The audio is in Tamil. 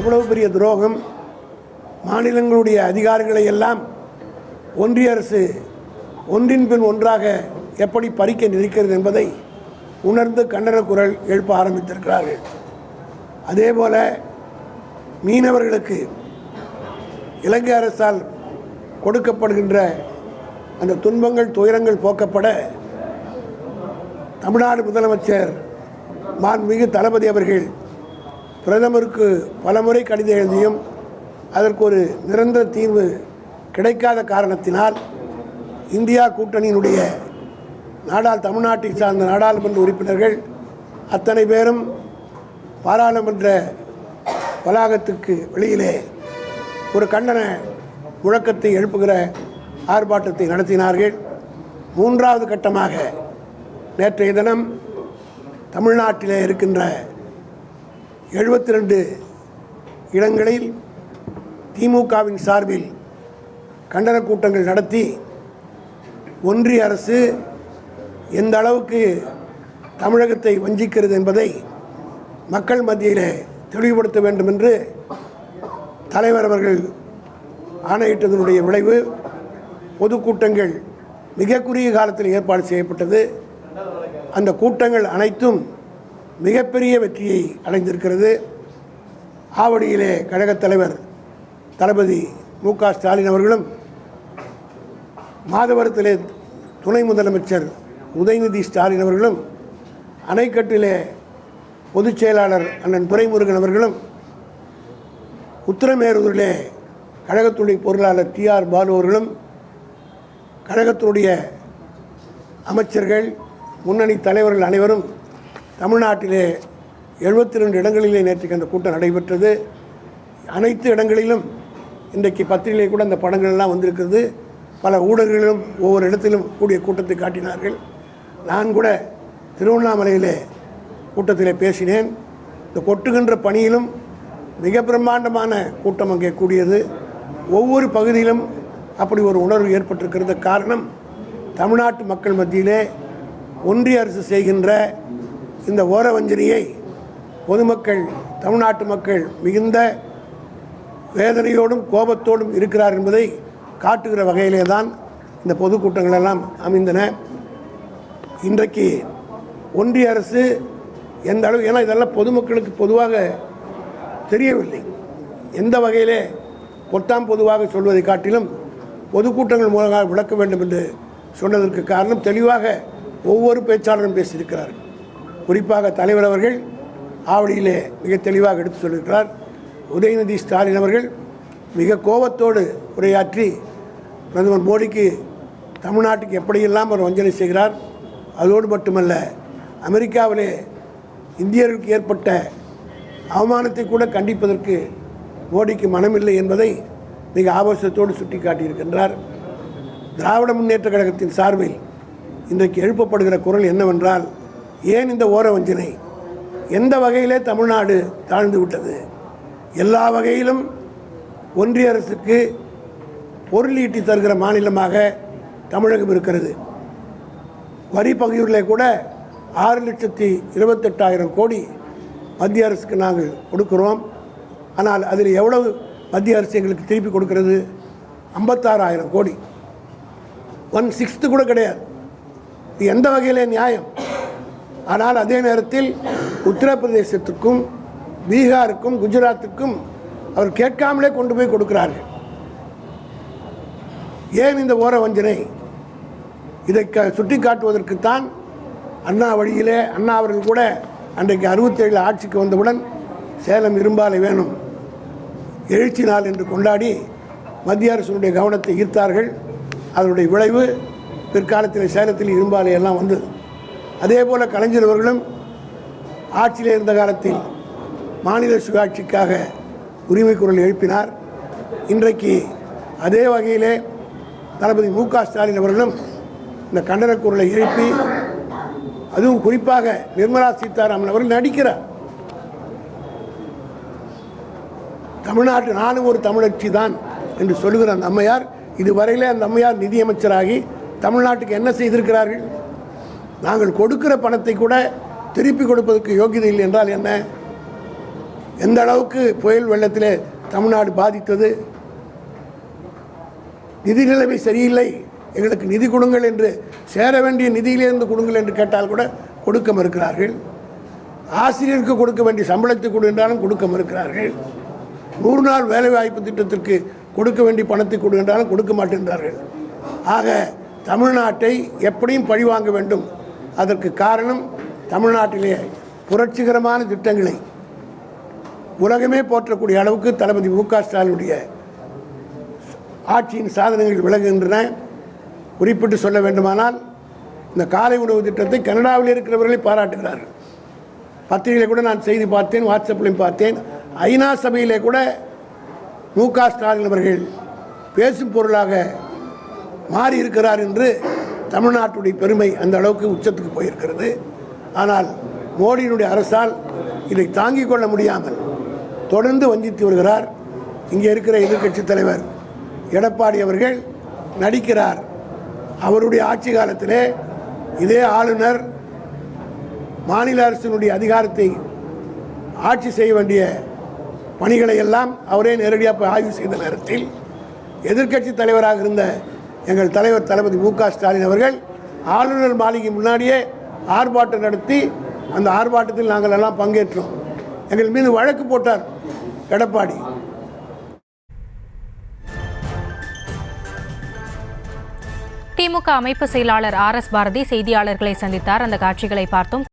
எவ்வளவு பெரிய துரோகம்! மாநிலங்களுடைய அதிகாரிகளை எல்லாம் ஒன்றிய அரசு ஒன்றின் பின் ஒன்றாக எப்படி பறிக்க நிற்கிறது என்பதை உணர்ந்து கண்டன குரல் எழுப்ப ஆரம்பித்திருக்கிறார்கள். அதேபோல மீனவர்களுக்கு இலங்கை அரசால் கொடுக்கப்படுகின்ற அந்த துன்பங்கள் துயரங்கள் போக்கப்பட தமிழ்நாடு முதலமைச்சர் மாண்புமிகு தளபதி அவர்கள் பிரதமருக்கு பலமுறை கடிதம் எழுதியும் அதற்கு ஒரு நிரந்தர தீர்வு கிடைக்காத காரணத்தினால் இந்தியா கூட்டணியினுடைய தமிழ்நாட்டை சார்ந்த நாடாளுமன்ற உறுப்பினர்கள் அத்தனை பேரும் பாராளுமன்ற வளாகத்துக்கு வெளியிலே ஒரு கண்டன முழக்கத்தை எழுப்புகிற ஆர்ப்பாட்டத்தை நடத்தினார்கள். மூன்றாவது கட்டமாக நேற்றைய தினம் தமிழ்நாட்டிலே இருக்கின்ற 72 இடங்களில் திமுகவின் சார்பில் கண்டன கூட்டங்கள் நடத்தி ஒன்றிய அரசு எந்த அளவுக்கு தமிழகத்தை வஞ்சிக்கிறது என்பதை மக்கள் மத்தியிலே தெளிவுபடுத்த வேண்டும் என்று தலைவர் அவர்கள் ஆணையிட்டதனுடைய விளைவு பொதுக்கூட்டங்கள் மிக குறுகிய காலத்தில் ஏற்பாடு செய்யப்பட்டது. அந்த கூட்டங்கள் அனைத்தும் மிகப்பெரிய வெற்றியை அடைந்திருக்கிறது. ஆவடியிலே கழகத் தலைவர் தளபதி மு.க. ஸ்டாலின் அவர்களும், மாதவரத்திலே துணை முதலமைச்சர் உதயநிதி ஸ்டாலின் அவர்களும், அணைக்கட்டிலே பொதுச் செயலாளர் அண்ணன் துரைமுருகன் அவர்களும், உத்திரமேரூரிலே கழகத்துடைய பொருளாளர் டி.ஆர். பாலு அவர்களும், கழகத்தினுடைய அமைச்சர்கள் முன்னணி தலைவர்கள் அனைவரும் தமிழ்நாட்டிலே 72 இடங்களிலே நேற்றுக்கு அந்த கூட்டம் நடைபெற்றது. அனைத்து இடங்களிலும் இன்றைக்கு பத்திரிகை கூட அந்த படங்கள்லாம் வந்திருக்கிறது. பல ஊடகங்களிலும் ஒவ்வொரு இடத்திலும் கூடிய கூட்டத்தை காட்டினார்கள். நான் கூட திருவண்ணாமலையிலே கூட்டத்திலே பேசினேன். இந்த கொட்டுகின்ற பணியிலும் மிக பிரம்மாண்டமான கூட்டம் அங்கே கூடியது. ஒவ்வொரு பகுதியிலும் அப்படி ஒரு உணர்வு ஏற்பட்டிருக்கிறது. காரணம், தமிழ்நாட்டு மக்கள் மத்தியிலே ஒன்றிய அரசு செய்கின்ற இந்த ஓரவஞ்சனையை பொதுமக்கள், தமிழ்நாட்டு மக்கள் மிகுந்த வேதனையோடும் கோபத்தோடும் இருக்கிறார் என்பதை காட்டுகிற வகையிலே தான் இந்த பொதுக்கூட்டங்கள் எல்லாம் அமைந்தன. இன்றைக்கு ஒன்றிய அரசு எந்த அளவு, ஏன்னா இதெல்லாம் பொதுமக்களுக்கு பொதுவாக தெரியவில்லை, எந்த வகையிலே பொத்தாம் பொதுவாக சொல்வதை காட்டிலும் பொதுக்கூட்டங்கள் மூலமாக விளக்க வேண்டும் என்று சொன்னதற்கு காரணம், தெளிவாக ஒவ்வொரு பேச்சாளரும் பேசியிருக்கிறார். குறிப்பாக தலைவர் அவர்கள் ஆவடியிலே மிக தெளிவாக எடுத்து சொல்லியிருக்கிறார். உதயநிதி ஸ்டாலின் அவர்கள் மிக கோபத்தோடு உரையாற்றி பிரதமர் மோடிக்கு தமிழ்நாட்டுக்கு எப்படியெல்லாம் ஒரு வஞ்சனை செய்கிறார், அதோடு மட்டுமல்ல அமெரிக்காவிலே இந்தியர்களுக்கு ஏற்பட்ட அவமானத்தை கூட கண்டிப்பதற்கு மோடிக்கு மனமில்லை என்பதை மிக ஆபாசத்தோடு சுட்டி காட்டியிருக்கின்றார். திராவிட முன்னேற்ற கழகத்தின் சார்பில் இன்றைக்கு எழுப்பப்படுகிற குரல் என்னவென்றால், ஏன் இந்த ஓர வஞ்சனை? எந்த வகையிலே தமிழ்நாடு தாழ்ந்து விட்டது? எல்லா வகையிலும் ஒன்றிய அரசுக்கு பொருள் ஈட்டி தருகிற மாநிலமாக தமிழகம் இருக்கிறது. வரி பகிர்விலே கூட 6,28,000 கோடி மத்திய அரசுக்கு நாங்கள் கொடுக்கிறோம். ஆனால் அதில் எவ்வளவு மத்திய அரசு எங்களுக்கு திருப்பி கொடுக்கிறது? 56,000 கோடி. 1/6 கூட கிடையாது. இது எந்த வகையிலே நியாயம்? ஆனால் அதே நேரத்தில் உத்தரப்பிரதேசத்துக்கும் பீகாருக்கும் குஜராத்துக்கும் அவர் கேட்காமலே கொண்டு போய் கொடுக்கிறார்கள். ஏன் இந்த ஓர வஞ்சனை? இதை சுட்டி காட்டுவதற்குத்தான் அண்ணா வழியிலே அண்ணா அவர்கள் கூட அன்றைக்கு 67 ஆட்சிக்கு வந்தவுடன் சேலம் இரும்பாலை வேணும், எழுச்சி நாள் என்று கொண்டாடி மத்திய அரசுடைய கவனத்தை ஈர்த்தார்கள். அதனுடைய விளைவு பிற்காலத்தில் சேலத்தில் இரும்பாலை எல்லாம் வந்தது. அதே போல் கலைஞர் அவர்களும் ஆட்சியில் இருந்த காலத்தில் மாநில சுயாட்சிக்காக உரிமை குரல் எழுப்பினார். இன்றைக்கு அதே வகையிலே தளபதி மு.க. ஸ்டாலின் அவர்களும் இந்த கண்டன குரலை எழுப்பி, அதுவும் குறிப்பாக நிர்மலா சீதாராமன் அவர்கள் நடிக்கிறார். தமிழ்நாட்டு நானும் ஒரு தமிழச்சி தான் என்று சொல்லுகிற அந்த அம்மையார், இதுவரையிலே அந்த அம்மையார் நிதியமைச்சராகி தமிழ்நாட்டுக்கு என்ன செய்திருக்கிறார்கள்? நாங்கள் கொடுக்கிற பணத்தை கூட திருப்பி கொடுப்பதற்கு யோகியதை இல்லை என்றால் என்ன? எந்த அளவுக்கு புயல் வெள்ளத்திலே தமிழ்நாடு பாதித்தது, நிதி நிலைமை சரியில்லை, எங்களுக்கு நிதி கொடுங்கள் என்று, சேர வேண்டிய நிதியிலிருந்து கொடுங்கள் என்று கேட்டால் கூட கொடுக்க மறுக்கிறார்கள். ஆசிரியருக்கு கொடுக்க வேண்டிய சம்பளத்தை கொடு என்றாலும் கொடுக்க மறுக்கிறார்கள். 100 நாள் வேலைவாய்ப்பு திட்டத்திற்கு கொடுக்க வேண்டிய பணத்தை கொடு என்றாலும் கொடுக்க மாட்டேன்றார்கள். ஆக தமிழ்நாட்டை எப்படியும் பழிவாங்க வேண்டும். அதற்கு காரணம் தமிழ்நாட்டிலே புரட்சிகரமான திட்டங்களை உலகமே போற்றக்கூடிய அளவுக்கு தளபதி மு.க. ஸ்டாலினுடைய ஆட்சியின் சாதனைகள் விளங்குகின்றன. குறிப்பிட்டு சொல்ல வேண்டுமானால் இந்த காலை உணவு திட்டத்தை கனடாவில் இருக்கிறவர்களை பாராட்டுகிறார்கள். பத்திரிகையிலே கூட நான் செய்தி பார்த்தேன், வாட்ஸ்அப்லையும் பார்த்தேன். ஐநா சபையிலே கூட மு.க. ஸ்டாலின் அவர்கள் பேசும் பொருளாக மாறி இருக்கிறார் என்று தமிழ்நாட்டுடைய பெருமை அந்த அளவுக்கு உச்சத்துக்கு போயிருக்கிறது. ஆனால் மோடியினுடைய அரசால் இதை தாங்கிக் கொள்ள முடியாமல் தொடர்ந்து வஞ்சித்து வருகிறார். இங்கே இருக்கிற எதிர்க்கட்சி தலைவர் எடப்பாடி அவர்கள் நடிக்கிறார். அவருடைய ஆட்சி காலத்திலே இதே ஆளுநர் மாநில அரசினுடைய அதிகாரத்தை ஆட்சி செய்ய வேண்டிய பணிகளை எல்லாம் அவரே நேரடியாக ஆய்வு செய்த நேரத்தில் எதிர்க்கட்சி தலைவராக இருந்த எங்கள் தலைவர் தளபதி மு.க. ஸ்டாலின் அவர்கள் ஆளுநர் மாளிகை முன்னாடியே ஆர்ப்பாட்டம் நடத்தி அந்த ஆர்ப்பாட்டத்தில் நாங்கள் எல்லாம் பங்கேற்றோம். எங்கள் மீது வழக்கு போட்டார் எடப்பாடி. திமுக அமைப்பு செயலாளர் RS பாரதி செய்தியாளர்களை சந்தித்தார். அந்த காட்சிகளை பார்த்தோம்.